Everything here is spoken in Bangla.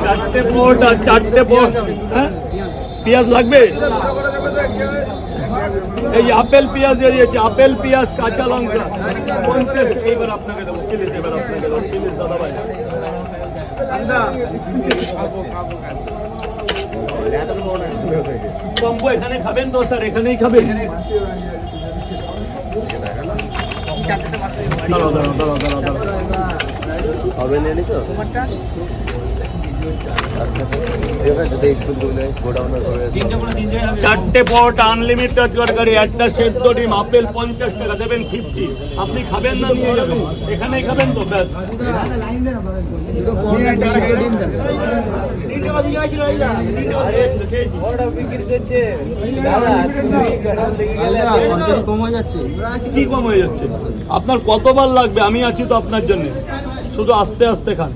চারটে পোট আর চারটে পোট। হ্যাঁ, পেঁয়াজ লাগবে? এই আপেল পেঁয়াজ দিয়ে দিয়েছে, আপেল পেঁয়াজ কাঁচা লঙ্কা 50। এইবার আপনাকে দেবো প্লিজ, এবার আপনাকে দেবো প্লিজ দাদা ভাই। কম্বো এখানে খাবেন তো স্যার? এখানেই খাবেন? দাঁড়াও দাঁড়াও দাঁড়াও দাঁড়াও দাঁড়াও। চারটে পট আনলিমিটেড তরকারি, একটা সেদ্ধ ডিম, আপেল 50 টাকা দেবেন 50। আপনি খাবেন না নিয়ে যাবেন? এখানেই খাবেন তো? ব্যাস। কি কম হয়ে যাচ্ছে? আপনার কতবার লাগবে? আমি আছি তো আপনার জন্য, শুধু আস্তে আস্তে খান।